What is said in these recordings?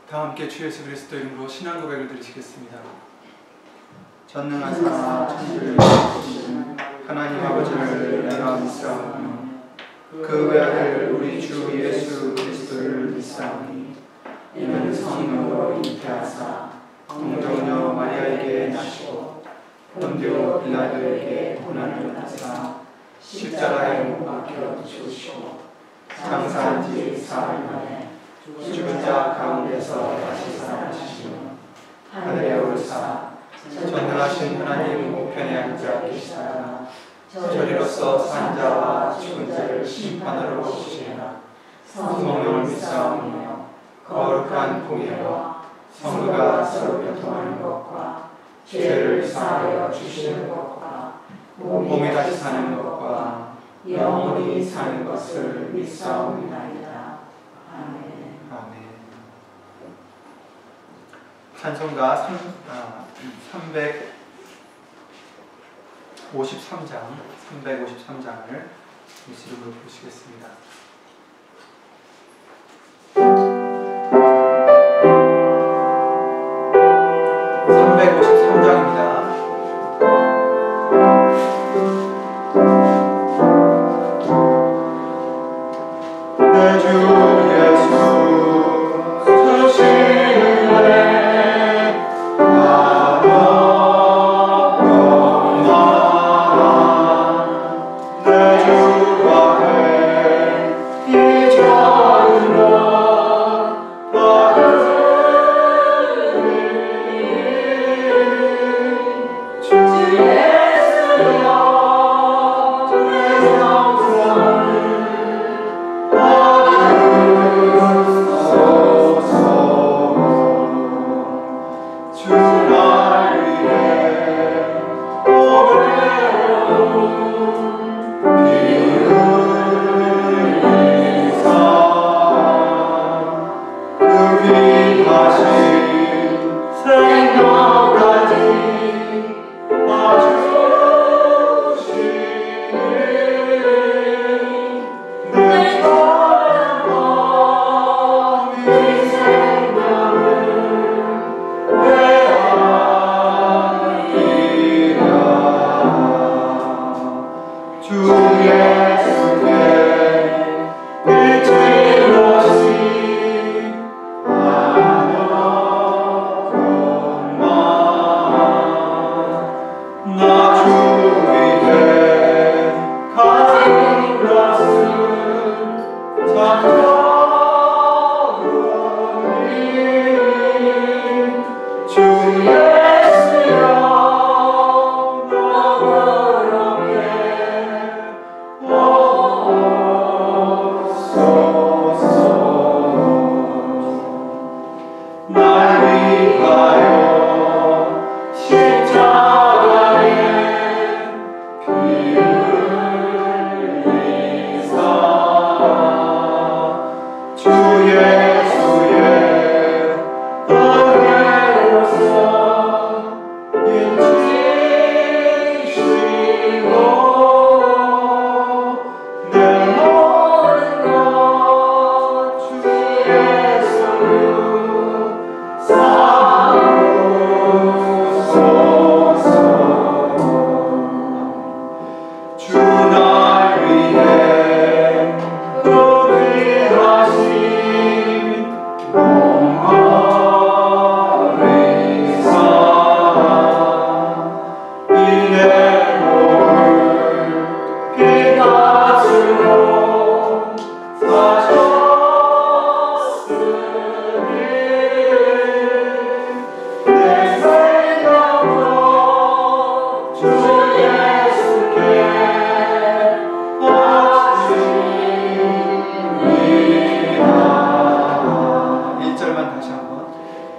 다 함께 주 예수 그리스도 이름으로 신앙 고백을 드리시겠습니다. 전능하사 천지를 만드신 하나님 아버지를 내가 믿사오며 그 외아들 우리 주 예수 그리스도를 믿사오니 이는 성령으로 잉태하사 동정녀 마리아에게 나시고 본디오 빌라도에게 고난을 받으사 십자가에 못 박혀 죽으시고 장사한 지 사흘 만에 죽은 자 가운데서 다시 살아나시며 하늘에 오르사 전능하신 하나님 우편에 앉아 계시다가 저리로서 산 자와 죽은 자를 심판하러 오시리라. 성령을 믿사오며 거룩한 공예와 성도가 서로 교통하는 것과 죄를 사하여 주시는 것과 몸이 다시 사는 것과 영원히 사는 것을 믿사옵나이다. 아멘. 아멘. 찬송가 353장을 예수 이름으로 부르시겠습니다. 353장입니다.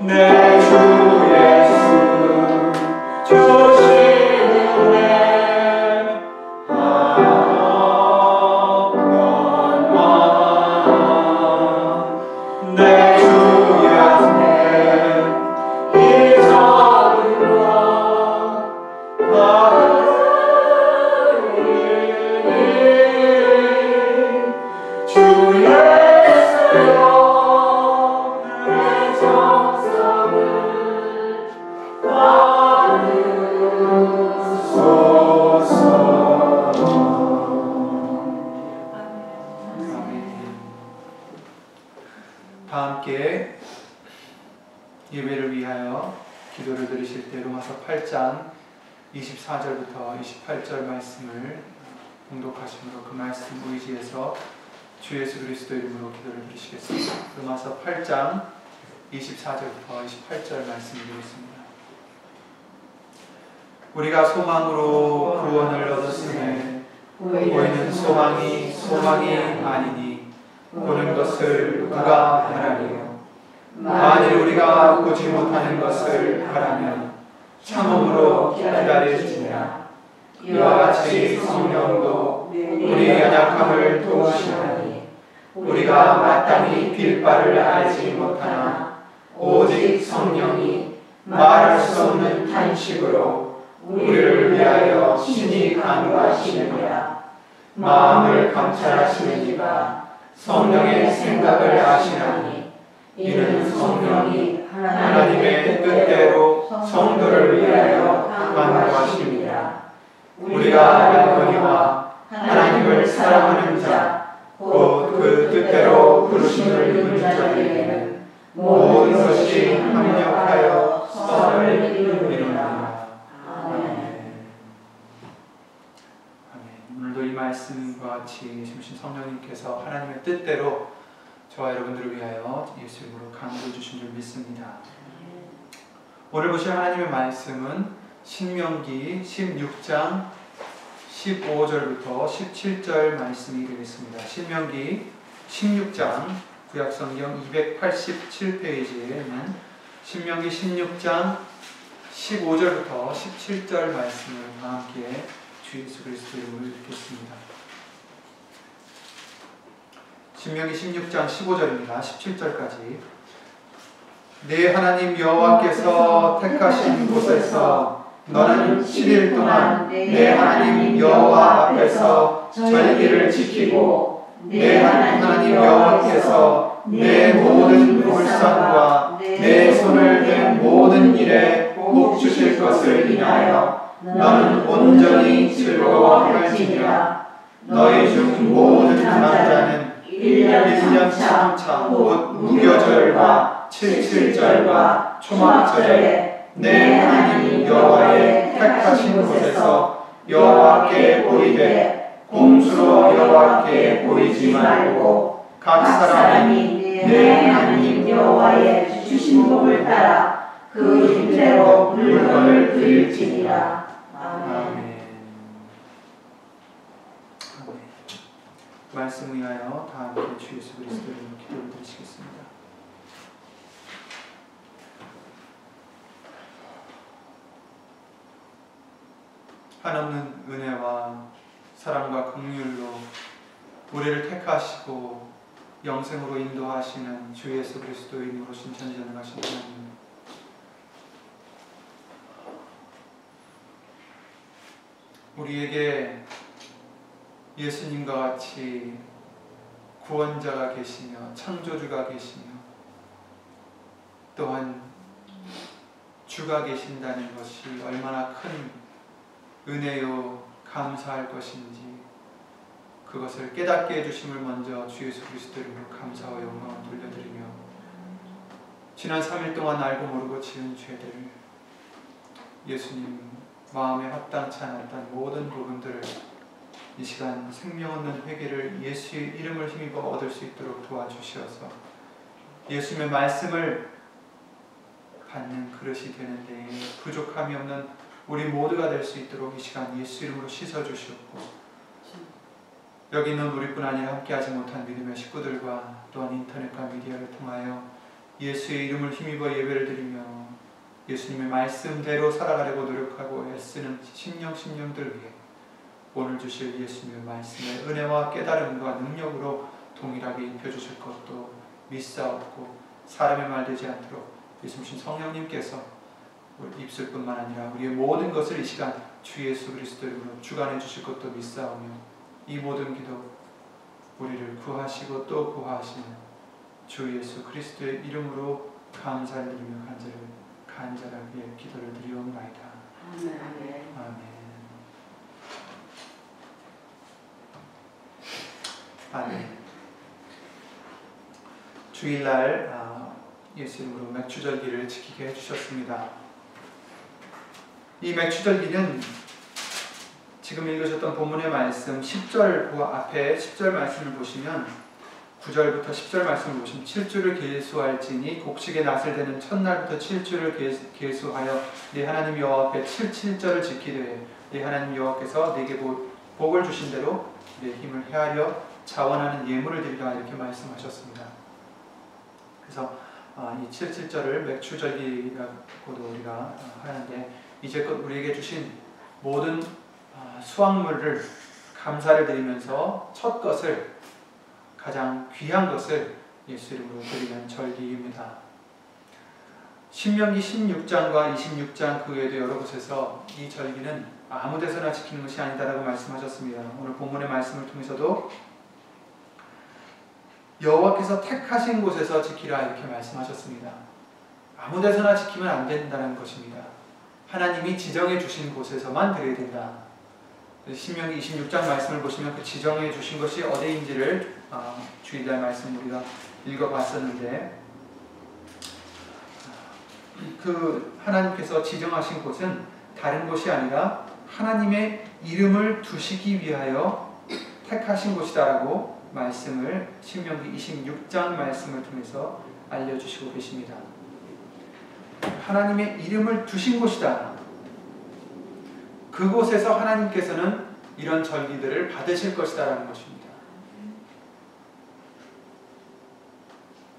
내 주 예수 주 예수여 내 다 함께 예배를 위하여 기도를 드리실 때 로마서 8장 24절부터 28절 말씀을 봉독하심으로 그 말씀 의지해서 주 예수 그리스도 이름으로 기도를 드리시겠습니다. 로마서 8장 24절부터 28절 말씀 드리겠습니다. 우리가 소망으로 구원을 얻었으며 보이는 소망이 아니니 보는 것을 누가 바라리요. 만일 우리가 보지 못하는 것을 바라면 참음으로 기다릴지니라. 이와 같이 성령도 우리의 연약함을 도우시나니 우리가 마땅히 빌 바를 알지 못하나 오직 성령이 말할 수 없는 탄식으로 우리를 위하여 신이 간구하시느니라. 마음을 감찰하시는 이가 성령의 생각을 아시나니 이는 성령이 하나님의 뜻대로 성도를 위하여 간구하십니다. 우리가 알거니와 하나님을 사랑하는 자, 곧 그 뜻대로 부르심을 입은 자들에게는 모든 것이 합력하여 선을 이루느니라. 아멘. 오늘도 이 말씀과 같이 예수님 성령님께서 하나님의 뜻대로 저와 여러분들을 위하여 예수 이름으로 강구해 주신 줄 믿습니다. 오늘 보실 하나님의 말씀은 신명기 16장 15절부터 17절 말씀이 되겠습니다. 신명기 16장 구약성경 287페이지에는 신명기 16장 15절부터 17절 말씀을 다 함께 주 예수 그리스도 이름으로 읽겠습니다. 신명기 16장 15절입니다. 17절까지. 네 하나님 여호와께서 택하신 곳에서 너는 7일 동안 네 하나님 여호와 앞에서 절기를 지키고 네 하나님 여호와께서 내 모든 불상과 내 손을 댄 모든 일에 복 주실 것을 인하여 너는 온전히 즐거워할지니라. 너희 중 모든 남자는 1년 3차 곧 무교절과 77절과 초막절에 내 하나님 여호와의 택하신 곳에서 여호와께 보이되 공수로 여호와께 보이지 말고 각 사람이 내 하나님 여호와의 주신 복을 따라 그 힘대로 물건을 드릴지니라. 아멘. 말씀 위하여 다 함께 주 예수 그리스도 이름으로 기도를 드리시겠습니다. 한없는 은혜와 사랑과 긍휼로 우리를 택하시고 영생으로 인도하시는 주 예수 그리스도 이름으로 신천지전능하신 하나님, 우리에게 예수님과 같이 구원자가 계시며 창조주가 계시며 또한 주가 계신다는 것이 얼마나 큰 은혜요 감사할 것인지 그것을 깨닫게 해주심을 먼저 주 예수 그리스도 이름으로 감사와 영광을 돌려드리며 지난 3일 동안 알고 모르고 지은 죄들을 예수님 마음에 합당치 않았던 모든 부분들을 이 시간 생명 없는 회개를 예수의 이름을 힘입어 얻을 수 있도록 도와주시어서 예수님의 말씀을 받는 그릇이 되는데 부족함이 없는 우리 모두가 될 수 있도록 이 시간 예수 이름으로 씻어주시옵고 여기 있는 우리뿐 아니라 함께하지 못한 믿음의 식구들과 또한 인터넷과 미디어를 통하여 예수의 이름을 힘입어 예배를 드리며 예수님의 말씀대로 살아가려고 노력하고 애쓰는 심령들 위해 오늘 주실 예수님의 말씀의 은혜와 깨달음과 능력으로 동일하게 입혀주실 것도 믿사옵고 사람의 말 되지 않도록 예수님 성령님께서 우리 입술뿐만 아니라 우리의 모든 것을 이 시간 주 예수 그리스도 이름으로 주관해 주실 것도 믿사오며 이 모든 기도 우리를 구하시고 또 구하시는 주 예수 그리스도의 이름으로 감사를 드리며 간절하게 기도를 드리옵나이다. 아멘. 아멘. 주일날 예수 이름으로 맥주절기를 지키게 해주셨습니다. 이 맥주절기는 지금 읽으셨던 본문의 말씀 10절 앞에 10절 말씀을 보시면 9절부터 10절 말씀을 보시면 7주를 계수할지니 곡식의 낫을 되는 첫날부터 7주를 계수하여 네 하나님 여호와 앞에 7절을 지키되 네 하나님 여호와께서 네게 복을 주신 대로 네 힘을 헤아려 자원하는 예물을 드리라 이렇게 말씀하셨습니다. 그래서 이 7절을 맥주절기라고도 우리가 하는데 이제껏 우리에게 주신 모든 수확물을 감사를 드리면서 첫 것을 가장 귀한 것을 예수 이름으로 드리는 절기입니다. 신명기 16장과 26장 그 외에도 여러 곳에서 이 절기는 아무 데서나 지키는 것이 아니다라고 말씀하셨습니다. 오늘 본문의 말씀을 통해서도 여호와께서 택하신 곳에서 지키라 이렇게 말씀하셨습니다. 아무 데서나 지키면 안 된다는 것입니다. 하나님이 지정해 주신 곳에서만 드려야 된다. 신명기 26장 말씀을 보시면 그 지정해 주신 것이 어디인지를 주일날 말씀 우리가 읽어봤었는데 그 하나님께서 지정하신 곳은 다른 곳이 아니라 하나님의 이름을 두시기 위하여 택하신 곳이다라고 말씀을 신명기 26장 말씀을 통해서 알려주시고 계십니다. 하나님의 이름을 두신 곳이다. 그곳에서 하나님께서는 이런 절기들을 받으실 것이다라는 것입니다.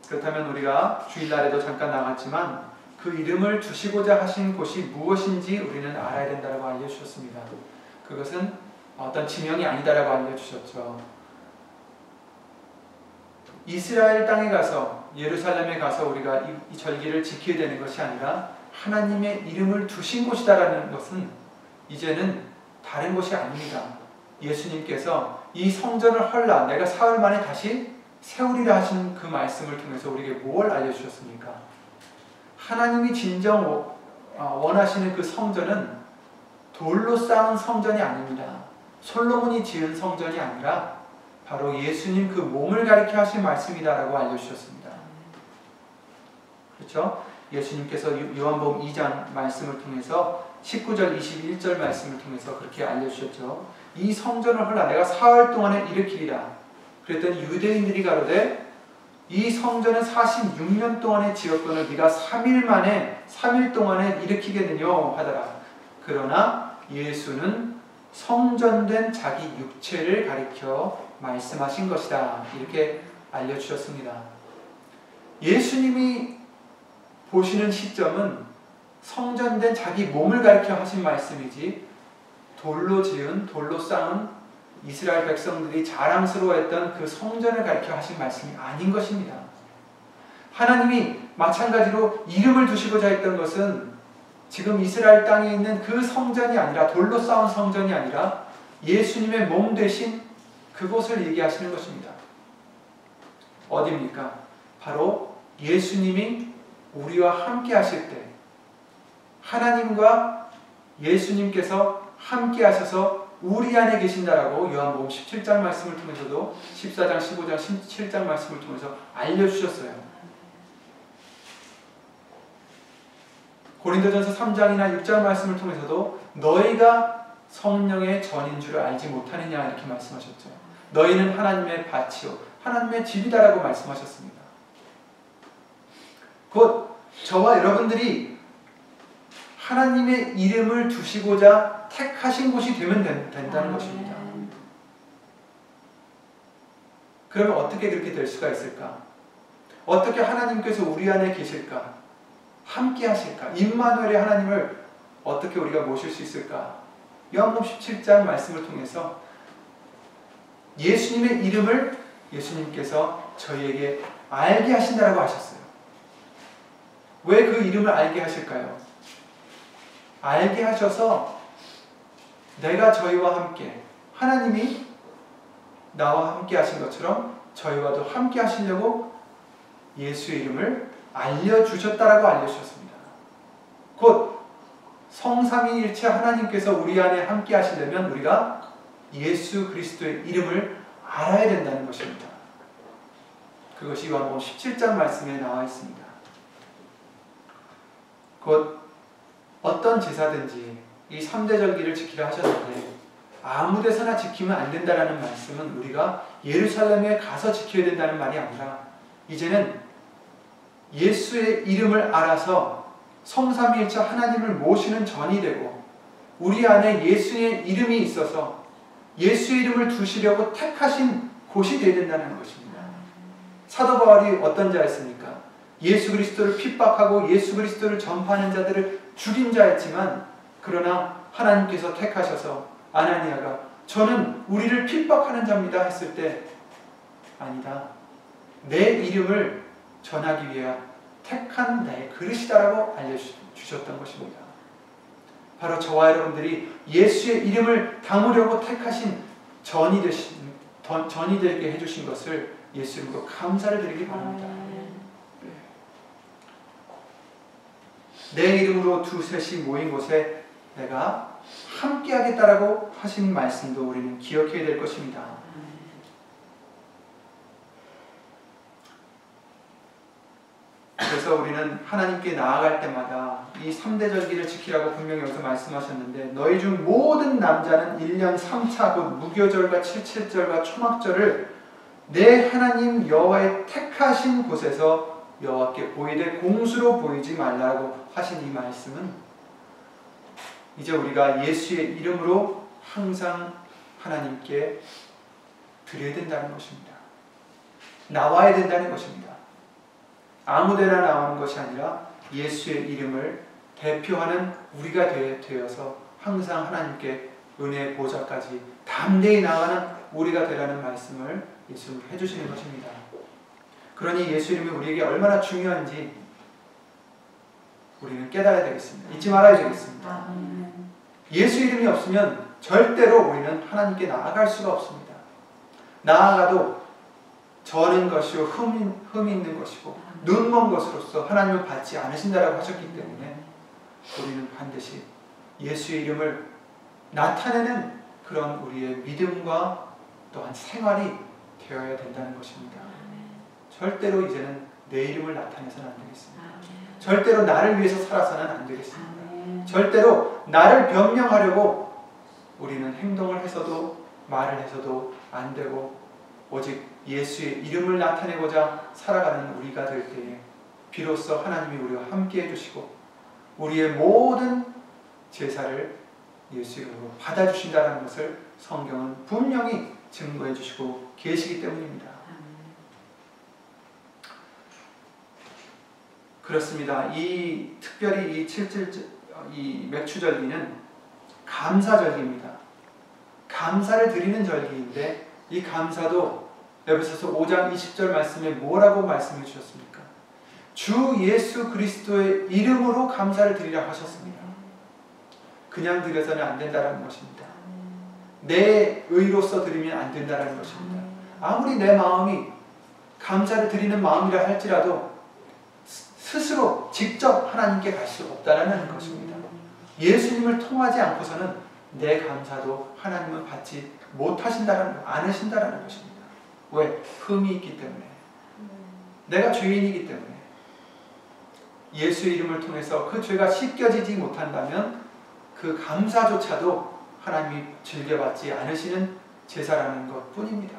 그렇다면 우리가 주일날에도 잠깐 나갔지만 그 이름을 두시고자 하신 곳이 무엇인지 우리는 알아야 된다고 알려주셨습니다. 그것은 어떤 지명이 아니다라고 알려주셨죠. 이스라엘 땅에 가서 예루살렘에 가서 우리가 이 절기를 지켜야 되는 것이 아니라 하나님의 이름을 두신 곳이다라는 것은 이제는 다른 곳이 아닙니다. 예수님께서 이 성전을 헐라 내가 사흘 만에 다시 세우리라 하신 그 말씀을 통해서 우리에게 뭘 알려주셨습니까? 하나님이 진정 원하시는 그 성전은 돌로 쌓은 성전이 아닙니다. 솔로몬이 지은 성전이 아니라 바로 예수님 그 몸을 가리켜 하신 말씀이다라고 알려주셨습니다. 그렇죠? 예수님께서 요한복음 2장 말씀을 통해서 19절 21절 말씀을 통해서 그렇게 알려주셨죠. 이 성전을 헐라 내가 사흘 동안에 일으키리라. 그랬더니 유대인들이 가로되 이 성전은 46년 동안에 지었거늘 네가 3일 동안에 일으키겠느냐 하더라. 그러나 예수는 성전된 자기 육체를 가리켜 말씀하신 것이다. 이렇게 알려주셨습니다. 예수님이 보시는 시점은 성전된 자기 몸을 가리켜 하신 말씀이지 돌로 지은 돌로 쌓은 이스라엘 백성들이 자랑스러워했던 그 성전을 가리켜 하신 말씀이 아닌 것입니다. 하나님이 마찬가지로 이름을 두시고자 했던 것은 지금 이스라엘 땅에 있는 그 성전이 아니라 돌로 쌓은 성전이 아니라 예수님의 몸 되신 그곳을 얘기하시는 것입니다. 어디입니까? 바로 예수님이 우리와 함께 하실 때 하나님과 예수님께서 함께 하셔서 우리 안에 계신다라고 요한복음 17장 말씀을 통해서도 14장, 15장, 17장 말씀을 통해서 알려주셨어요. 고린도전서 3장이나 6장 말씀을 통해서도 너희가 성령의 전인 줄을 알지 못하느냐 이렇게 말씀하셨죠. 너희는 하나님의 밭이요 하나님의 집이다라고 말씀하셨습니다. 곧 저와 여러분들이 하나님의 이름을 두시고자 택하신 곳이 되면 된다는 것입니다. 그러면 어떻게 그렇게 될 수가 있을까? 어떻게 하나님께서 우리 안에 계실까? 함께 하실까? 임마누엘의 하나님을 어떻게 우리가 모실 수 있을까? 요한복음 17장 말씀을 통해서 예수님의 이름을 예수님께서 저희에게 알게 하신다라고 하셨어요. 왜 그 이름을 알게 하실까요? 알게 하셔서 내가 저희와 함께 하나님이 나와 함께 하신 것처럼 저희와도 함께 하시려고 예수의 이름을 알려주셨다라고 알려주셨습니다. 곧 성삼위일체 하나님께서 우리 안에 함께 하시려면 우리가 예수 그리스도의 이름을 알아야 된다는 것입니다. 그것이 요한복음 17장 말씀에 나와 있습니다. 곧 어떤 제사든지 이 3대 절기를 지키라 하셨는데 아무 데서나 지키면 안 된다라는 말씀은 우리가 예루살렘에 가서 지켜야 된다는 말이 아니라 이제는 예수의 이름을 알아서 성삼위일체 하나님을 모시는 전이 되고 우리 안에 예수의 이름이 있어서 예수의 이름을 두시려고 택하신 곳이 되어야 된다는 것입니다. 사도 바울이 어떤 자였습니까? 예수 그리스도를 핍박하고 예수 그리스도를 전파하는 자들을 죽인 자였지만 그러나 하나님께서 택하셔서 아나니아가 저는 우리를 핍박하는 자입니다 했을 때 아니다. 내 이름을 전하기 위해 택한 나의 그릇이다라고 알려주셨던 것입니다. 바로 저와 여러분들이 예수의 이름을 담으려고 택하신 전이 되게 해주신 것을 예수 이름으로 감사를 드리기 바랍니다. 내 이름으로 두셋이 모인 곳에 내가 함께 하겠다라고 하신 말씀도 우리는 기억해야 될 것입니다. 그래서 우리는 하나님께 나아갈 때마다 이 3대 절기를 지키라고 분명히 여기서 말씀하셨는데 너희 중 모든 남자는 1년 3차 곧 무교절과 칠칠절과 초막절을 내 하나님 여호와의 택하신 곳에서 여호와께 보이되 공수로 보이지 말라고 하신 이 말씀은 이제 우리가 예수의 이름으로 항상 하나님께 드려야 된다는 것입니다. 나와야 된다는 것입니다. 아무데나 나오는 것이 아니라 예수의 이름을 대표하는 우리가 되어서 항상 하나님께 은혜의 보좌까지 담대히 나가는 우리가 되라는 말씀을 예수님이 해주시는 것입니다. 그러니 예수 이름이 우리에게 얼마나 중요한지 우리는 깨달아야 되겠습니다. 잊지 말아야 되겠습니다. 예수 이름이 없으면 절대로 우리는 하나님께 나아갈 수가 없습니다. 나아가도 저는 것이요 흠 있는 것이고 눈먼 것으로서 하나님을 받지 않으신다라고 하셨기 때문에 우리는 반드시 예수의 이름을 나타내는 그런 우리의 믿음과 또한 생활이 되어야 된다는 것입니다. 절대로 이제는 내 이름을 나타내서는 안 되겠습니다. 절대로 나를 위해서 살아서는 안 되겠습니다. 절대로 나를 변명하려고 우리는 행동을 해서도 말을 해서도 안 되고 오직 예수의 이름을 나타내고자 살아가는 우리가 될 때에 비로소 하나님이 우리와 함께 해주시고 우리의 모든 제사를 예수 이름으로 받아주신다는 것을 성경은 분명히 증거해 주시고 계시기 때문입니다. 그렇습니다. 특별히 이 맥추절기는 감사절기입니다. 감사를 드리는 절기인데 이 감사도 에베소서 5장 20절 말씀에 뭐라고 말씀해 주셨습니까? 주 예수 그리스도의 이름으로 감사를 드리라 하셨습니다. 그냥 드려서는 안 된다는 것입니다. 내 의로서 드리면 안 된다는 것입니다. 아무리 내 마음이 감사를 드리는 마음이라 할지라도 스스로 직접 하나님께 갈 수 없다는 것입니다. 예수님을 통하지 않고서는 내 감사도 하나님은 받지 않으신다는 것입니다. 왜? 흠이 있기 때문에. 내가 죄인이기 때문에. 예수의 이름을 통해서 그 죄가 씻겨지지 못한다면 그 감사조차도 하나님이 즐겨받지 않으시는 제사라는 것 뿐입니다.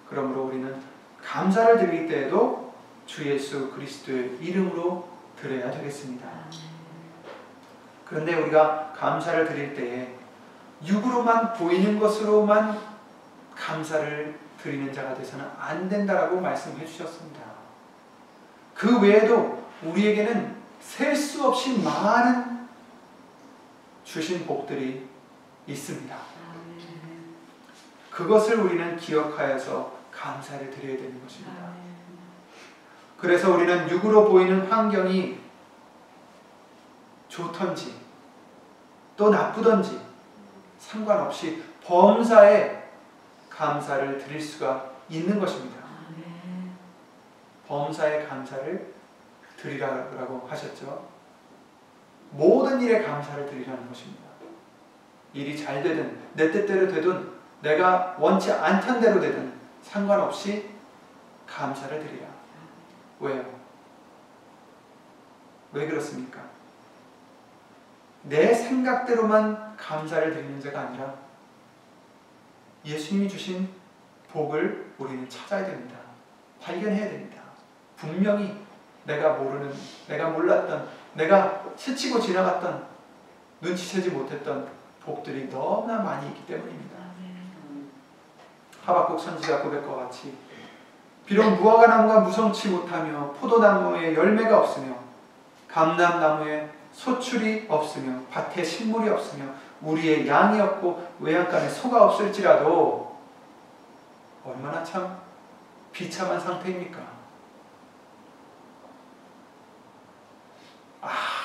그러므로 우리는 감사를 드릴 때에도 주 예수 그리스도의 이름으로 드려야 되겠습니다. 그런데 우리가 감사를 드릴 때에 육으로만 보이는 것으로만 감사를 드리는 자가 되서는 안 된다라고 말씀해 주셨습니다. 그 외에도 우리에게는 셀 수 없이 많은 주신 복들이 있습니다. 그것을 우리는 기억하여서 감사를 드려야 되는 것입니다. 그래서 우리는 육으로 보이는 환경이 좋던지 또 나쁘던지 상관없이 범사에 감사를 드릴 수가 있는 것입니다. 범사에 감사를 드리라고 하셨죠. 모든 일에 감사를 드리라는 것입니다. 일이 잘 되든 내 뜻대로 되든 내가 원치 않던 대로 되든 상관없이 감사를 드리라. 왜요? 왜 그렇습니까? 내 생각대로만 감사를 드리는 자가 아니라 예수님이 주신 복을 우리는 찾아야 됩니다. 발견해야 됩니다. 분명히 내가 모르는, 내가 몰랐던, 내가 스치고 지나갔던, 눈치채지 못했던 복들이 너무나 많이 있기 때문입니다. 하박국 선지자 고백과 같이 비록 무화과나무가 무성치 못하며 포도나무에 열매가 없으며 감람나무에 소출이 없으며 밭에 식물이 없으며 우리의 양이 없고 외양간에 소가 없을지라도 얼마나 참 비참한 상태입니까?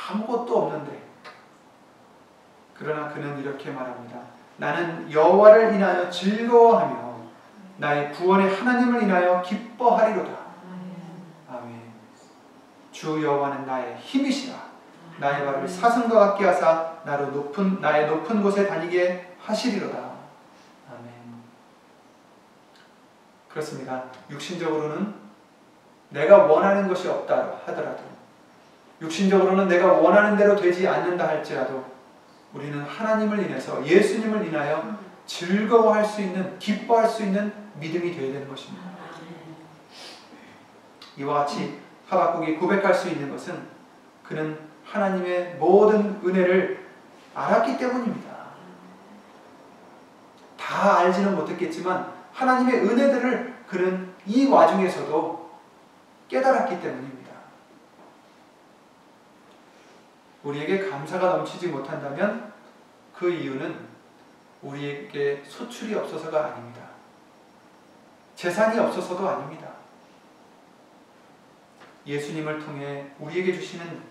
아무것도 없는데. 그러나 그는 이렇게 말합니다. 나는 여호와를 인하여 즐거워하며 나의 구원의 하나님을 인하여 기뻐하리로다. 아멘. 주 여호와는 나의 힘이시라. 나의 발을 사슴과 같게 하사 나의 높은 곳에 다니게 하시리로다. 아멘. 그렇습니다. 육신적으로는 내가 원하는 것이 없다 하더라도, 육신적으로는 내가 원하는 대로 되지 않는다 할지라도 우리는 하나님을 인해서, 예수님을 인하여 즐거워할 수 있는, 기뻐할 수 있는 믿음이 되어야 되는 것입니다. 이와 같이 하박국이 고백할 수 있는 것은 그는 하나님의 모든 은혜를 알았기 때문입니다. 다 알지는 못했겠지만 하나님의 은혜들을 그는 이 와중에서도 깨달았기 때문입니다. 우리에게 감사가 넘치지 못한다면 그 이유는 우리에게 소출이 없어서가 아닙니다. 재산이 없어서도 아닙니다. 예수님을 통해 우리에게 주시는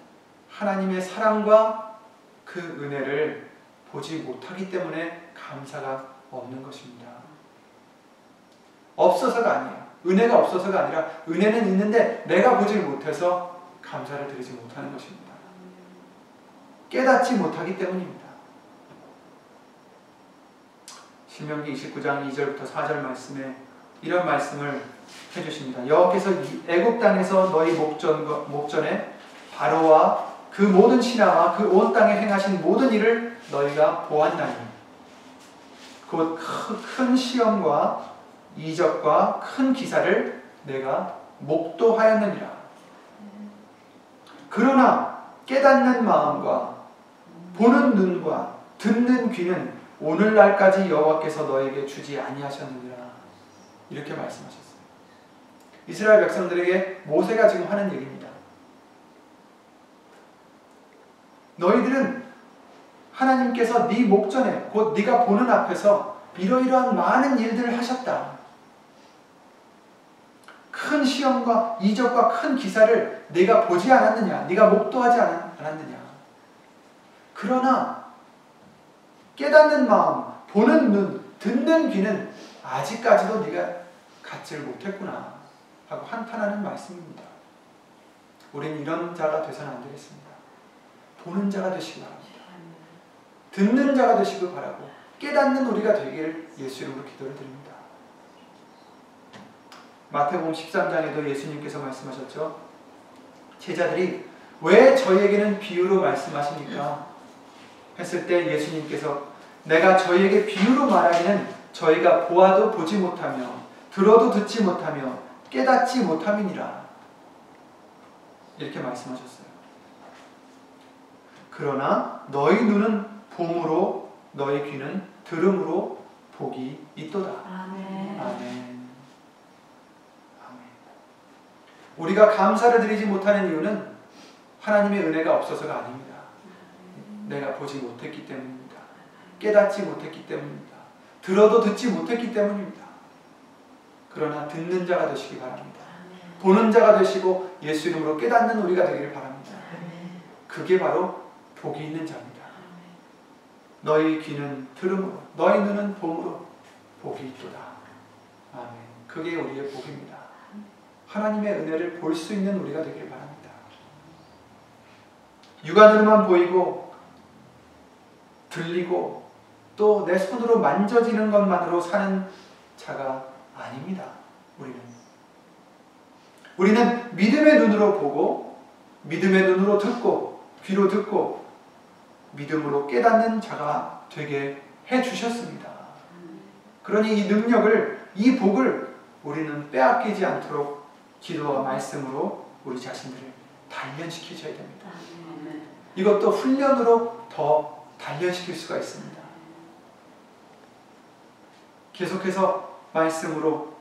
하나님의 사랑과 그 은혜를 보지 못하기 때문에 감사가 없는 것입니다. 없어서가 아니에요. 은혜가 없어서가 아니라 은혜는 있는데 내가 보지 못해서 감사를 드리지 못하는 것입니다. 깨닫지 못하기 때문입니다. 신명기 29장 2절부터 4절 말씀에 이런 말씀을 해주십니다. 여호와께서 애굽 땅에서 너희 목전에 바로와 그 모든 신하와 그 온 땅에 행하신 모든 일을 너희가 보았나니 곧 큰 시험과 이적과 큰 기사를 내가 목도하였느니라. 그러나 깨닫는 마음과 보는 눈과 듣는 귀는 오늘날까지 여호와께서 너에게 주지 아니하셨느니라. 이렇게 말씀하셨어요. 이스라엘 백성들에게 모세가 지금 하는 얘기입니다. 너희들은 하나님께서 네 목전에, 곧 네가 보는 앞에서 이러이러한 많은 일들을 하셨다. 큰 시험과 이적과 큰 기사를 네가 보지 않았느냐? 네가 목도하지 않았느냐? 그러나 깨닫는 마음, 보는 눈, 듣는 귀는 아직까지도 네가 갖지를 못했구나 하고 한탄하는 말씀입니다. 우리는 이런 자가 되서는 안 되겠습니다. 보는 자가 되시기 바랍니다. 듣는 자가 되시길 바라고 깨닫는 우리가 되기를 예수 이름으로 기도를 드립니다. 마태복음 13장에도 예수님께서 말씀하셨죠. 제자들이 왜 저희에게는 비유로 말씀하십니까? 했을 때 예수님께서 내가 저희에게 비유로 말하기는 저희가 보아도 보지 못하며 들어도 듣지 못하며 깨닫지 못함이니라. 이렇게 말씀하셨어요. 그러나 너희 눈은 봄으로 너희 귀는 들음으로 복이 있도다. 아멘. 아멘. 우리가 감사를 드리지 못하는 이유는 하나님의 은혜가 없어서가 아닙니다. 내가 보지 못했기 때문입니다. 깨닫지 못했기 때문입니다. 들어도 듣지 못했기 때문입니다. 그러나 듣는 자가 되시기 바랍니다. 보는 자가 되시고 예수 이름으로 깨닫는 우리가 되기를 바랍니다. 그게 바로 복이 있는 자입니다. 너희 귀는 들음으로, 너희 눈은 봄으로 복이 있도다. 아멘. 그게 우리의 복입니다. 하나님의 은혜를 볼 수 있는 우리가 되길 바랍니다. 육안으로만 보이고 들리고 또 내 손으로 만져지는 것만으로 사는 자가 아닙니다. 우리는 우리는 믿음의 눈으로 보고 믿음의 눈으로 듣고 귀로 듣고 믿음으로 깨닫는 자가 되게 해주셨습니다. 그러니 이 능력을, 이 복을 우리는 빼앗기지 않도록 기도와 말씀으로 우리 자신들을 단련시키셔야 됩니다. 이것도 훈련으로 더 단련시킬 수가 있습니다. 계속해서 말씀으로,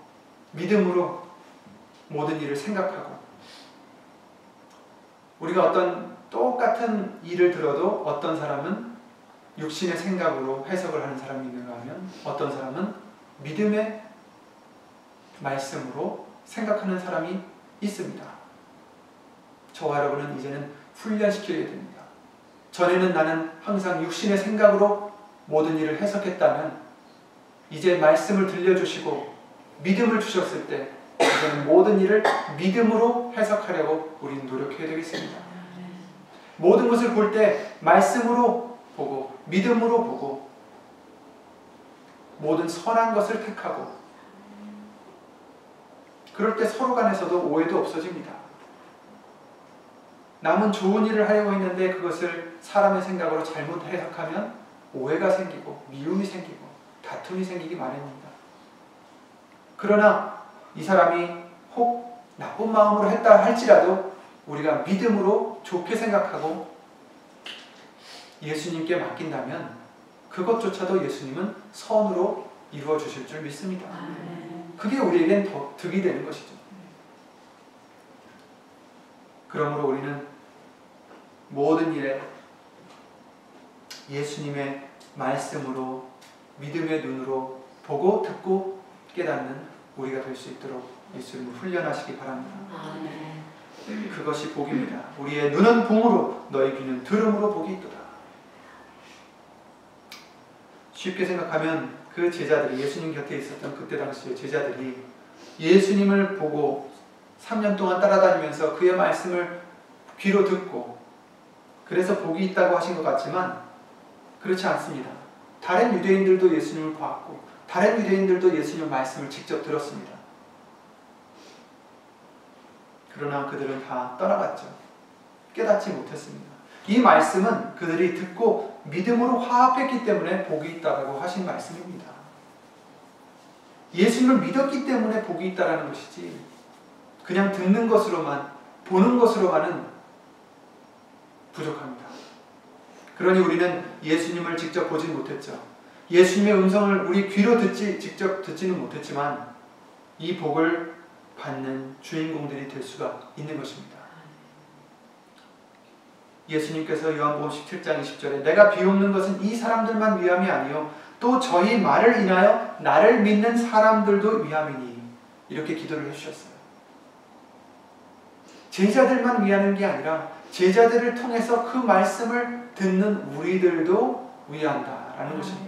믿음으로 모든 일을 생각하고, 우리가 어떤 똑같은 일을 들어도 어떤 사람은 육신의 생각으로 해석을 하는 사람이 있는가 하면 어떤 사람은 믿음의 말씀으로 생각하는 사람이 있습니다. 저와 여러분은 이제는 훈련시켜야 됩니다. 전에는 나는 항상 육신의 생각으로 모든 일을 해석했다면 이제 말씀을 들려주시고 믿음을 주셨을 때 이제는 모든 일을 믿음으로 해석하려고 우리는 노력해야 되겠습니다. 모든 것을 볼 때 말씀으로 보고 믿음으로 보고 모든 선한 것을 택하고, 그럴 때 서로 간에서도 오해도 없어집니다. 남은 좋은 일을 하려고 했는데 그것을 사람의 생각으로 잘못 해석하면 오해가 생기고 미움이 생기고 다툼이 생기기 마련입니다. 그러나 이 사람이 혹 나쁜 마음으로 했다 할지라도 우리가 믿음으로 좋게 생각하고 예수님께 맡긴다면 그것조차도 예수님은 선으로 이루어 주실 줄 믿습니다. 그게 우리에겐 더 득이 되는 것이죠. 그러므로 우리는 모든 일에 예수님의 말씀으로 믿음의 눈으로 보고 듣고 깨닫는 우리가 될 수 있도록 예수님을 훈련하시기 바랍니다. 그것이 복입니다. 우리의 눈은 봉으로 너희 귀는 들음으로 복이 있도다. 쉽게 생각하면 그 제자들이, 예수님 곁에 있었던 그때 당시의 제자들이 예수님을 보고 3년 동안 따라다니면서 그의 말씀을 귀로 듣고 그래서 복이 있다고 하신 것 같지만 그렇지 않습니다. 다른 유대인들도 예수님을 보았고 다른 유대인들도 예수님의 말씀을 직접 들었습니다. 그러나 그들은 다 떠나갔죠. 깨닫지 못했습니다. 이 말씀은 그들이 듣고 믿음으로 화합했기 때문에 복이 있다고 하신 말씀입니다. 예수님을 믿었기 때문에 복이 있다는 것이지 그냥 듣는 것으로만, 보는 것으로만은 부족합니다. 그러니 우리는 예수님을 직접 보지 못했죠. 예수님의 음성을 우리 귀로 직접 듣지는 못했지만 이 복을 받는 주인공들이 될 수가 있는 것입니다. 예수님께서 요한복음 17장 20절에 내가 비옵는 것은 이 사람들만 위함이 아니요 또 저희 말을 인하여 나를 믿는 사람들도 위함이니 이렇게 기도를 해주셨어요. 제자들만 위하는 게 아니라 제자들을 통해서 그 말씀을 듣는 우리들도 위한다라는 것입니다.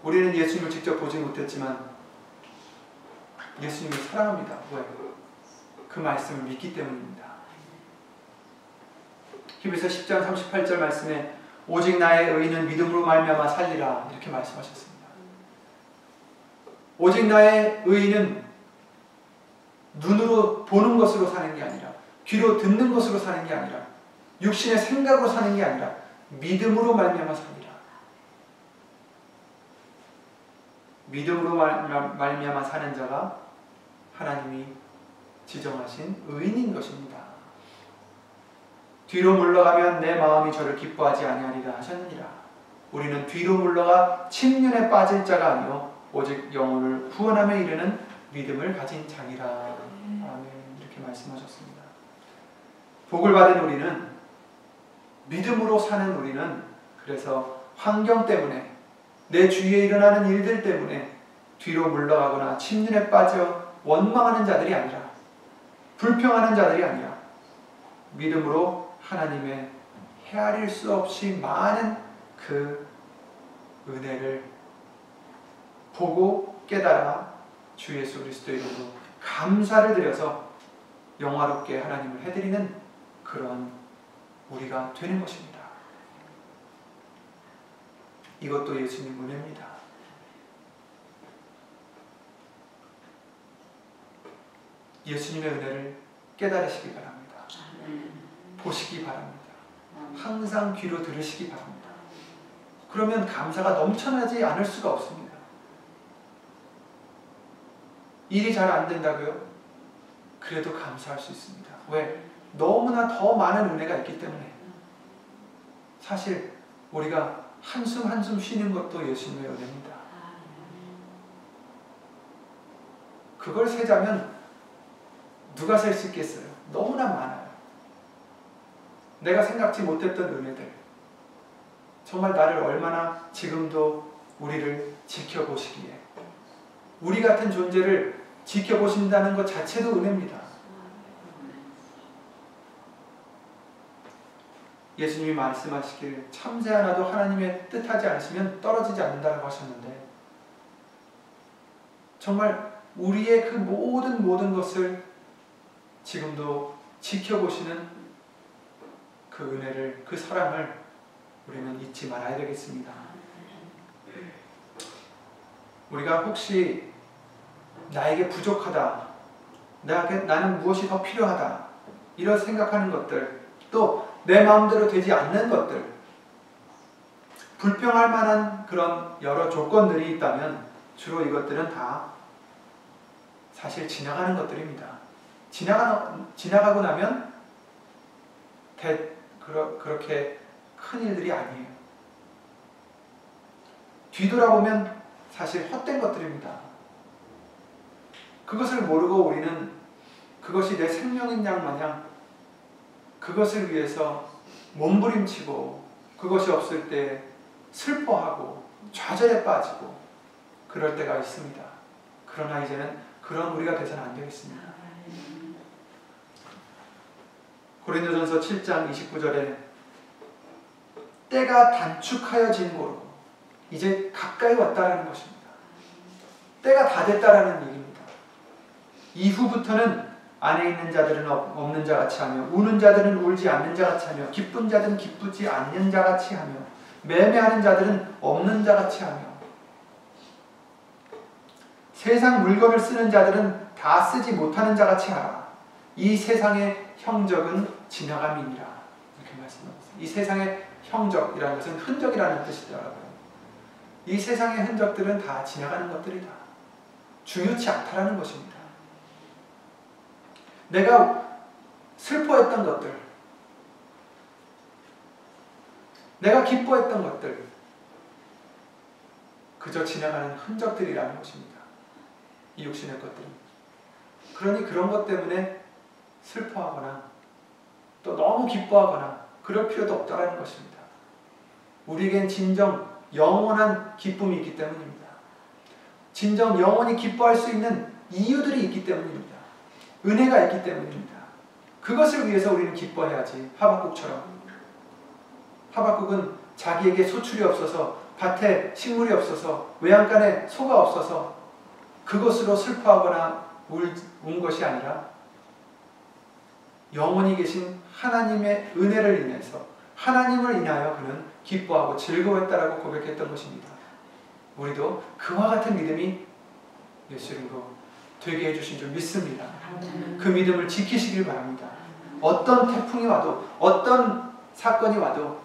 우리는 예수님을 직접 보지 못했지만 예수님을 사랑합니다. 왜? 그 말씀을 믿기 때문입니다. 히브리서 10장 38절 말씀에 오직 나의 의인은 믿음으로 말미암아 살리라 이렇게 말씀하셨습니다. 오직 나의 의인은 눈으로 보는 것으로 사는 게 아니라 귀로 듣는 것으로 사는 게 아니라 육신의 생각으로 사는 게 아니라 믿음으로 말미암아 살리라. 믿음으로 말미암아 사는 자가 하나님이 지정하신 의인인 것입니다. 뒤로 물러가면 내 마음이 저를 기뻐하지 아니하리라 하셨느니라. 우리는 뒤로 물러가 침륜에 빠질 자가 아니요 오직 영혼을 구원함에 이르는 믿음을 가진 자니라. 아멘. 이렇게 말씀하셨습니다. 복을 받은 우리는, 믿음으로 사는 우리는 그래서 환경 때문에 내 주위에 일어나는 일들 때문에 뒤로 물러가거나 침륜에 빠져 원망하는 자들이 아니라, 불평하는 자들이 아니라 믿음으로 하나님의 헤아릴 수 없이 많은 그 은혜를 보고 깨달아 주 예수 그리스도의 이름으로 감사를 드려서 영화롭게 하나님을 해드리는 그런 우리가 되는 것입니다. 이것도 예수님 은혜입니다. 예수님의 은혜를 깨달으시기 바랍니다. 보시기 바랍니다. 항상 귀로 들으시기 바랍니다. 그러면 감사가 넘쳐나지 않을 수가 없습니다. 일이 잘 안 된다고요? 그래도 감사할 수 있습니다. 왜? 너무나 더 많은 은혜가 있기 때문에. 사실 우리가 한숨 한숨 쉬는 것도 예수님의 은혜입니다. 그걸 세자면 누가 셀 수 있겠어요? 너무나 많아요. 내가 생각지 못했던 은혜들, 정말 나를 얼마나 지금도 우리를 지켜보시기에, 우리 같은 존재를 지켜보신다는 것 자체도 은혜입니다. 예수님이 말씀하시길 참새 하나도 하나님의 뜻하지 않으시면 떨어지지 않는다고 하셨는데, 정말 우리의 그 모든 것을 지금도 지켜보시는 그 은혜를, 그 사랑을 우리는 잊지 말아야 되겠습니다. 우리가 혹시 나에게 부족하다, 나는 무엇이 더 필요하다, 이런 생각하는 것들, 또 내 마음대로 되지 않는 것들, 불평할 만한 그런 여러 조건들이 있다면 주로 이것들은 다 사실 지나가는 것들입니다. 지나가고 나면 그렇게 큰 일들이 아니에요. 뒤돌아보면 사실 헛된 것들입니다. 그것을 모르고 우리는 그것이 내 생명인 양 마냥 그것을 위해서 몸부림치고, 그것이 없을 때 슬퍼하고 좌절에 빠지고 그럴 때가 있습니다. 그러나 이제는 그런 우리가 되서는 안 되겠습니다. 고린도전서 7장 29절에 때가 단축하여진 고로 이제 가까이 왔다라는 것입니다. 때가 다 됐다라는 얘기입니다. 이후부터는 안에 있는 자들은 없는 자같이 하며, 우는 자들은 울지 않는 자같이 하며, 기쁜 자들은 기쁘지 않는 자같이 하며, 매매하는 자들은 없는 자같이 하며, 세상 물건을 쓰는 자들은 다 쓰지 못하는 자같이 하라. 이 세상의 형적은 지나감이니라. 이렇게 말씀하셨어요. 이 세상의 형적이라는 것은 흔적이라는 뜻이더라고요. 이 세상의 흔적들은 다 지나가는 것들이다. 중요치 않다라는 것입니다. 내가 슬퍼했던 것들, 내가 기뻐했던 것들, 그저 지나가는 흔적들이라는 것입니다. 이 육신의 것들은. 그러니 그런 것 때문에 슬퍼하거나 또 너무 기뻐하거나 그럴 필요도 없다는 것입니다. 우리에겐 진정 영원한 기쁨이 있기 때문입니다. 진정 영원히 기뻐할 수 있는 이유들이 있기 때문입니다. 은혜가 있기 때문입니다. 그것을 위해서 우리는 기뻐해야지. 하박국처럼. 하박국은 자기에게 소출이 없어서, 밭에 식물이 없어서, 외양간에 소가 없어서 그것으로 슬퍼하거나 운 것이 아니라 영원히 계신 하나님의 은혜를 인해서, 하나님을 인하여 그는 기뻐하고 즐거웠다라고 고백했던 것입니다. 우리도 그와 같은 믿음이 예수 이름으로 되게 해주신 줄 믿습니다. 그 믿음을 지키시길 바랍니다. 어떤 태풍이 와도, 어떤 사건이 와도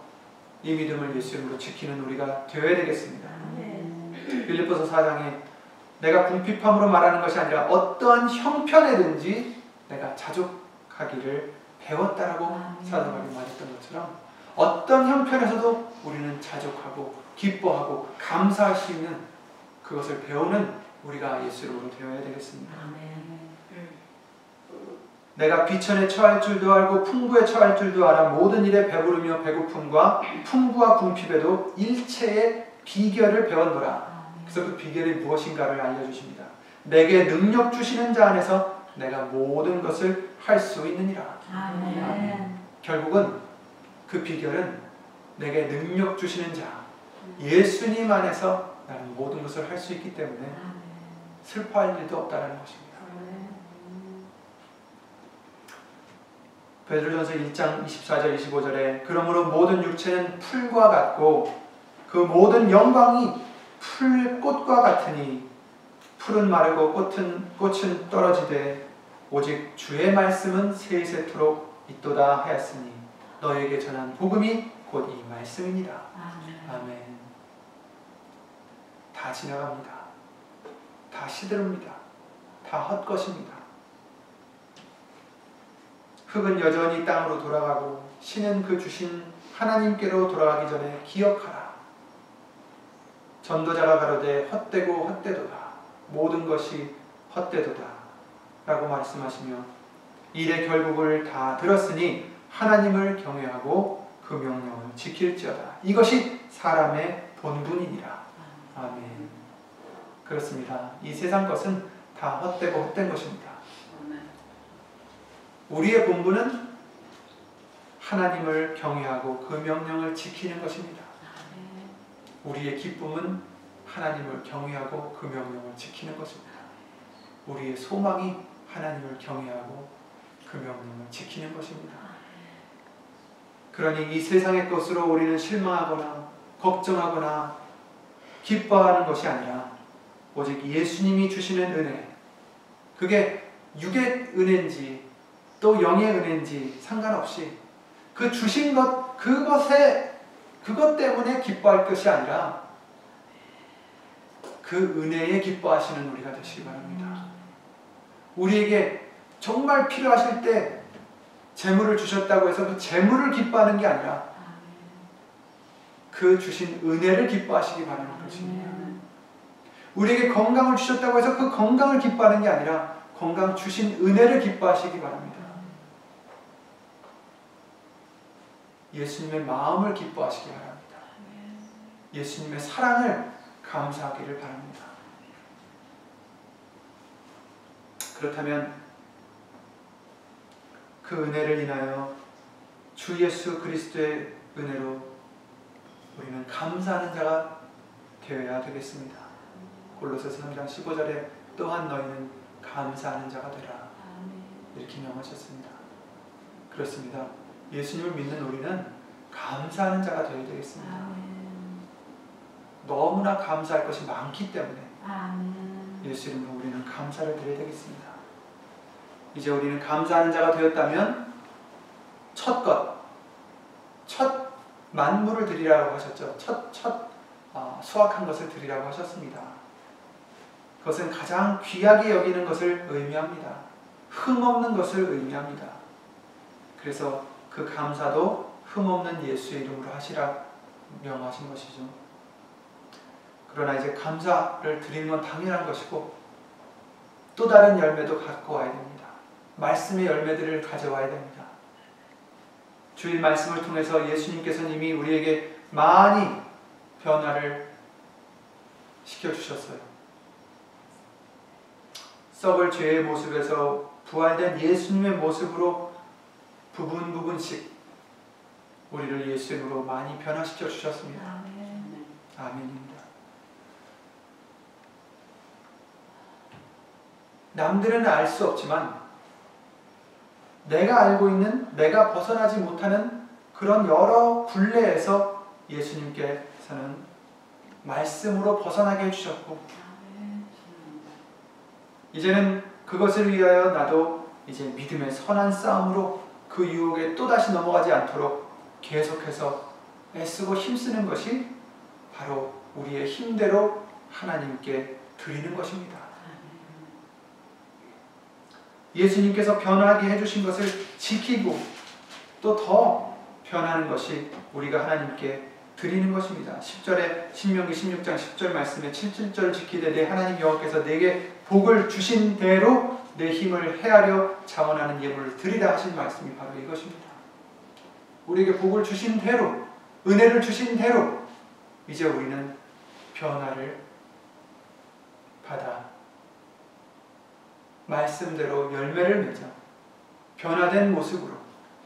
이 믿음을 예수 이름으로 지키는 우리가 되어야 되겠습니다. 빌립보서 4장에 내가 궁핍함으로 말하는 것이 아니라 어떠한 형편에든지 내가 자족하기를 배웠다라고 사도 바울이 말했던 것처럼, 어떤 형편에서도 우리는 자족하고 기뻐하고 감사할 수 있는 그것을 배우는 우리가 예수 이름으로 되어야 되겠습니다. 내가 비천에 처할 줄도 알고 풍부에 처할 줄도 알아 모든 일에 배부르며 배고픔과 풍부와 궁핍에도 일체의 비결을 배웠노라. 그래서 그 비결이 무엇인가를 알려주십니다. 내게 능력 주시는 자 안에서 내가 모든 것을 할 수 있느니라. 아멘. 결국은 그 비결은 내게 능력 주시는 자 예수님 안에서 나는 모든 것을 할 수 있기 때문에 슬퍼할 일도 없다는 것입니다. 베드로전서 1장 24절 25절에 그러므로 모든 육체는 풀과 같고 그 모든 영광이 풀꽃과 같으니 풀은 마르고 꽃은 떨어지되 오직 주의 말씀은 세세토록 있도다 하였으니 너에게 전한 복음이 곧 이 말씀이니라. 아멘. 다 지나갑니다. 다 시들입니다. 다 헛것입니다. 흙은 여전히 땅으로 돌아가고 신은 그 주신 하나님께로 돌아가기 전에 기억하라. 전도자가 가로되 헛되고 헛되도다. 모든 것이 헛되도다 라고 말씀하시며 일의 결국을 다 들었으니 하나님을 경외하고 그 명령을 지킬지어다. 이것이 사람의 본분이니라. 아멘. 그렇습니다. 이 세상 것은 다 헛되고 헛된 것입니다. 우리의 본분은 하나님을 경외하고 그 명령을 지키는 것입니다. 우리의 기쁨은 하나님을 경외하고 그 명령을 지키는 것입니다. 우리의 소망이 하나님을 경외하고 그 명령을 지키는 것입니다. 그러니 이 세상의 것으로 우리는 실망하거나 걱정하거나 기뻐하는 것이 아니라 오직 예수님이 주시는 은혜, 그게 육의 은혜인지 또 영의 은혜인지 상관없이 그 주신 것, 그것 때문에 기뻐할 것이 아니라 그 은혜에 기뻐하시는 우리가 되시기 바랍니다. 우리에게 정말 필요하실 때 재물을 주셨다고 해서 그 재물을 기뻐하는 게 아니라 그 주신 은혜를 기뻐하시기 바라는 것입니다. 우리에게 건강을 주셨다고 해서 그 건강을 기뻐하는 게 아니라 건강 주신 은혜를 기뻐하시기 바랍니다. 예수님의 마음을 기뻐하시기 바랍니다. 예수님의 사랑을 감사하기를 바랍니다. 그렇다면 그 은혜를 인하여 주 예수 그리스도의 은혜로 우리는 감사하는 자가 되어야 되겠습니다. 골로새서 3장 15절에 또한 너희는 감사하는 자가 되라 이렇게 명하셨습니다. 그렇습니다. 예수님을 믿는 우리는 감사하는 자가 되어야 되겠습니다. 너무나 감사할 것이 많기 때문에 예수 이름으로 우리는 감사를 드려야 되겠습니다. 이제 우리는 감사하는 자가 되었다면 첫 만물을 드리라고 하셨죠. 수확한 것을 드리라고 하셨습니다. 그것은 가장 귀하게 여기는 것을 의미합니다. 흠없는 것을 의미합니다. 그래서 그 감사도 흠없는 예수의 이름으로 하시라 명하신 것이죠. 그러나 이제 감사를 드리는 건 당연한 것이고 또 다른 열매도 갖고 와야 됩니다. 말씀의 열매들을 가져와야 됩니다. 주일 말씀을 통해서 예수님께서는 이미 우리에게 많이 변화를 시켜주셨어요. 썩을 죄의 모습에서 부활된 예수님의 모습으로 부분씩 우리를 예수님으로 많이 변화시켜 주셨습니다. 아멘입니다. 남들은 알 수 없지만 내가 알고 있는, 내가 벗어나지 못하는 그런 여러 굴레에서 예수님께서는 말씀으로 벗어나게 해주셨고 이제는 그것을 위하여 나도 이제 믿음의 선한 싸움으로 그 유혹에 또다시 넘어가지 않도록 계속해서 애쓰고 힘쓰는 것이 바로 우리의 힘대로 하나님께 드리는 것입니다. 예수님께서 변하게 해주신 것을 지키고 또 더 변하는 것이 우리가 하나님께 드리는 것입니다. 10절에 신명기 16장 10절 말씀에 7절 지키되 내 하나님 여호와께서 내게 복을 주신 대로 내 힘을 헤아려 자원하는 예물을 드리라 하신 말씀이 바로 이것입니다. 우리에게 복을 주신 대로, 은혜를 주신 대로 이제 우리는 변화를 받아 말씀대로 열매를 맺어 변화된 모습으로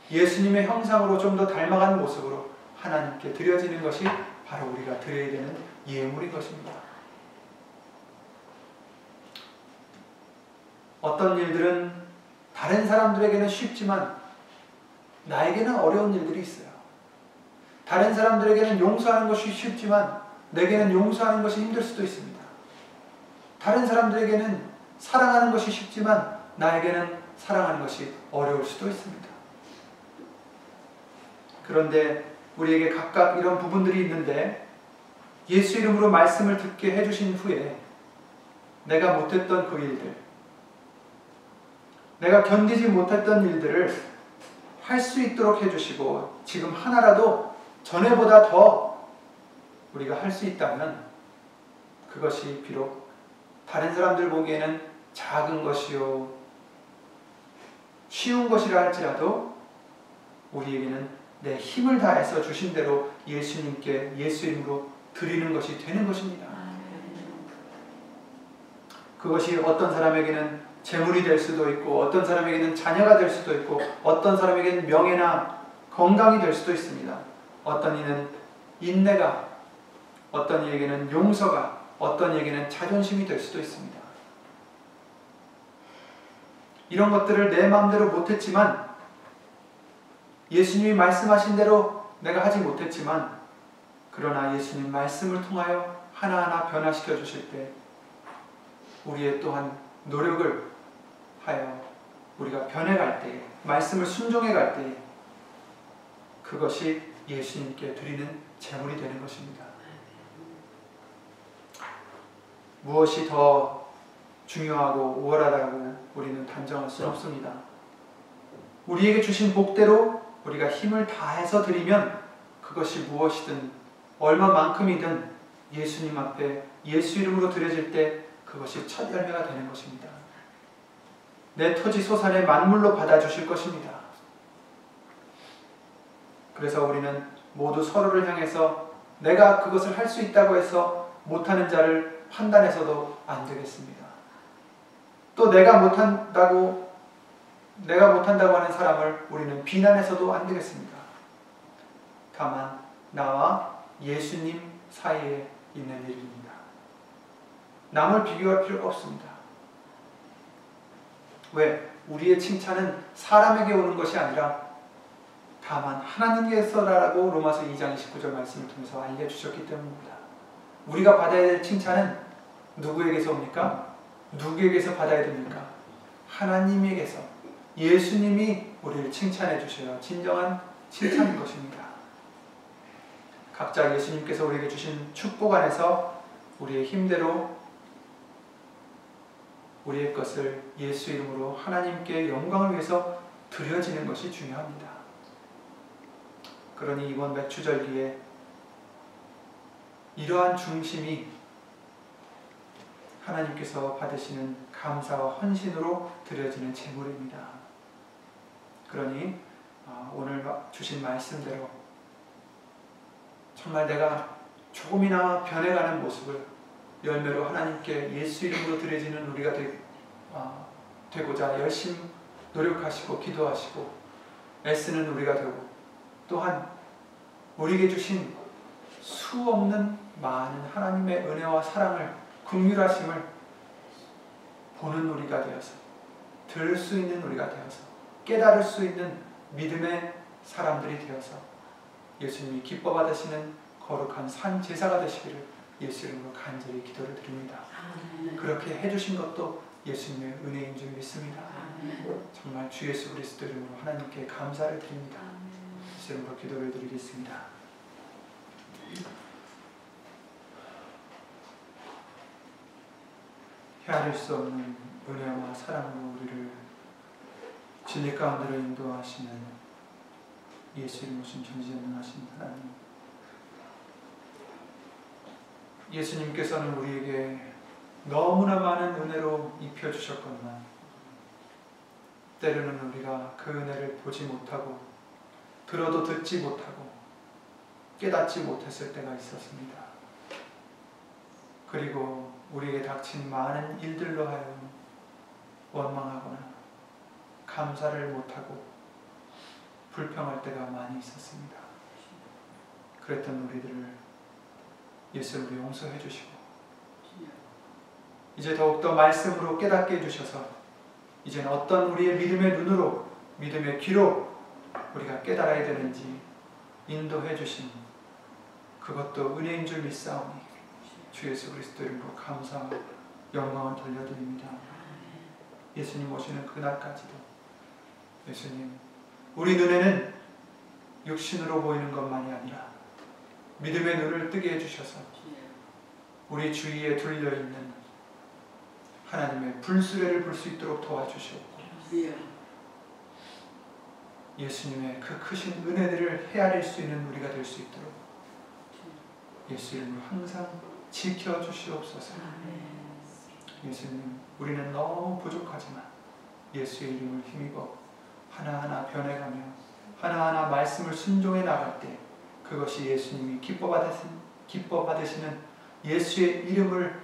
예수님의 형상으로 좀 더 닮아가는 모습으로 하나님께 드려지는 것이 바로 우리가 드려야 되는 예물인 것입니다. 어떤 일들은 다른 사람들에게는 쉽지만 나에게는 어려운 일들이 있어요. 다른 사람들에게는 용서하는 것이 쉽지만 내게는 용서하는 것이 힘들 수도 있습니다. 다른 사람들에게는 사랑하는 것이 쉽지만 나에게는 사랑하는 것이 어려울 수도 있습니다. 그런데 우리에게 각각 이런 부분들이 있는데 예수 이름으로 말씀을 듣게 해주신 후에 내가 못했던 그 일들, 내가 견디지 못했던 일들을 할 수 있도록 해주시고 지금 하나라도 전에보다 더 우리가 할 수 있다면 그것이 비록 다른 사람들 보기에는 작은 것이요 쉬운 것이라 할지라도 우리에게는 내 힘을 다해서 주신 대로 예수님께 예수 이름으로 드리는 것이 되는 것입니다. 그것이 어떤 사람에게는 재물이 될 수도 있고 어떤 사람에게는 자녀가 될 수도 있고 어떤 사람에게는 명예나 건강이 될 수도 있습니다. 어떤 이는 인내가, 어떤 이에게는 용서가, 어떤 이에게는 자존심이 될 수도 있습니다. 이런 것들을 내 마음대로 못했지만 예수님이 말씀하신 대로 내가 하지 못했지만 그러나 예수님 말씀을 통하여 하나하나 변화시켜 주실 때 우리의 또한 노력을 하여 우리가 변해갈 때에 말씀을 순종해 갈 때에 그것이 예수님께 드리는 제물이 되는 것입니다. 무엇이 더 중요하고 우월하다고 우리는 단정할 수는 없습니다. 우리에게 주신 복대로 우리가 힘을 다해서 드리면 그것이 무엇이든 얼마만큼이든 예수님 앞에 예수 이름으로 드려질 때 그것이 첫 열매가 되는 것입니다. 내 토지 소산의 만물로 받아주실 것입니다. 그래서 우리는 모두 서로를 향해서 내가 그것을 할 수 있다고 해서 못하는 자를 판단해서도 안 되겠습니다. 또 내가 못한다고 하는 사람을 우리는 비난해서도 안 되겠습니다. 다만 나와 예수님 사이에 있는 일입니다. 남을 비교할 필요가 없습니다. 왜? 우리의 칭찬은 사람에게 오는 것이 아니라 다만 하나님께서라고 로마서 2장 29절 말씀을 통해서 알려주셨기 때문입니다. 우리가 받아야 될 칭찬은 누구에게서 옵니까? 누구에게서 받아야 됩니까? 하나님에게서. 예수님이 우리를 칭찬해 주셔야 진정한 칭찬인 것입니다. 각자 예수님께서 우리에게 주신 축복 안에서 우리의 힘대로 우리의 것을 예수 이름으로 하나님께 영광을 위해서 드려지는 것이 중요합니다. 그러니 이번 맥주절기에 이러한 중심이 하나님께서 받으시는 감사와 헌신으로 드려지는 제물입니다. 그러니 오늘 주신 말씀대로 정말 내가 조금이나 변해가는 모습을 열매로 하나님께 예수 이름으로 드려지는 우리가 되고자 열심히 노력하시고 기도하시고 애쓰는 우리가 되고 또한 우리에게 주신 수없는 많은 하나님의 은혜와 사랑을 긍휼하심을 보는 우리가 되어서 들을 수 있는 우리가 되어서 깨달을 수 있는 믿음의 사람들이 되어서 예수님이 기뻐 받으시는 거룩한 산 제사가 되시기를 예수 이름으로 간절히 기도를 드립니다. 그렇게 해주신 것도 예수님의 은혜인 줄 믿습니다. 정말 주 예수 그리스도 이름으로 하나님께 감사를 드립니다. 예수 이름으로 기도를 드리겠습니다. 헤아릴 수 없는 은혜와 사랑으로 우리를 진리 가운데로 인도하시는 예수 이름으로 전지전능하신 하나님, 예수님께서는 우리에게 너무나 많은 은혜로 입혀주셨건만 때로는 우리가 그 은혜를 보지 못하고 들어도 듣지 못하고 깨닫지 못했을 때가 있었습니다. 그리고 우리에게 닥친 많은 일들로 하여금 원망하거나 감사를 못하고 불평할 때가 많이 있었습니다. 그랬던 우리들을 예수님으로 용서해 주시고 이제 더욱더 말씀으로 깨닫게 해주셔서 이제는 어떤 우리의 믿음의 눈으로 믿음의 귀로 우리가 깨달아야 되는지 인도해 주신 그것도 은혜인 줄 믿사오니 주 예수 그리스도 이름으로 감사와 영광을 돌려드립니다. 예수님 오시는 그날까지도 예수님, 우리 눈에는 육신으로 보이는 것만이 아니라 믿음의 눈을 뜨게 해주셔서 우리 주위에 둘려있는 하나님의 불수레를 볼 수 있도록 도와주시옵고 예수님의 그 크신 은혜들을 헤아릴 수 있는 우리가 될 수 있도록 예수 이름으로 항상 지켜주시옵소서. 예수님, 우리는 너무 부족하지만 예수의 이름을 힘입어 하나하나 변해가며 하나하나 말씀을 순종해 나갈 때 그것이 예수님이 기뻐 받으시는 예수의 이름을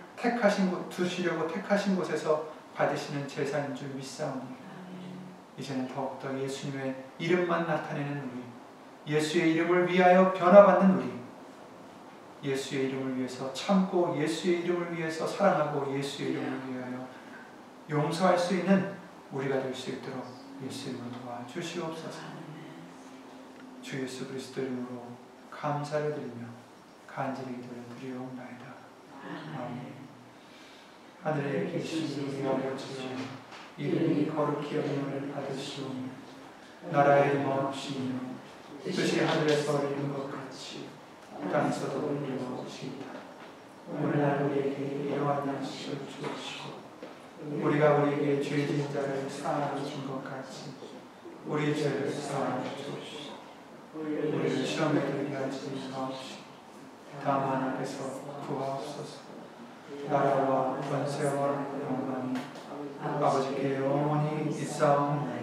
두시려고 택하신 곳에서 받으시는 제사인 줄 믿사오니 이제는 더욱더 예수님의 이름만 나타내는 우리, 예수의 이름을 위하여 변화받는 우리, 예수의 이름을 위해서 참고 예수의 이름을 위해서 사랑하고 예수의 이름을 위하여 용서할 수 있는 우리가 될 수 있도록 예수 이름으로 도와주시옵소서. 주 예수 그리스도 이름으로 감사를 드리며 간절히 기도를 드리옵나이다. 아멘. 하늘에 계신 우리 아버지여, 이름이 거룩히 여김을 받으시오며 나라의 임하옵시며 뜻이 하늘에서 이룬 것 같이 땅에서도 이루어지이다. 오늘날 우리에게 이러한 양식을 주옵시고 우리가 우리에게 죄 지은 자를 사하여 준 것 같이 우리 죄를 사하여 주옵시고 우리를 시험에 들게 하지 마옵시고 다만 앞에서 구하옵소서. 나라와 권세와 영광이 아버지께 영원히 있사옵나이다.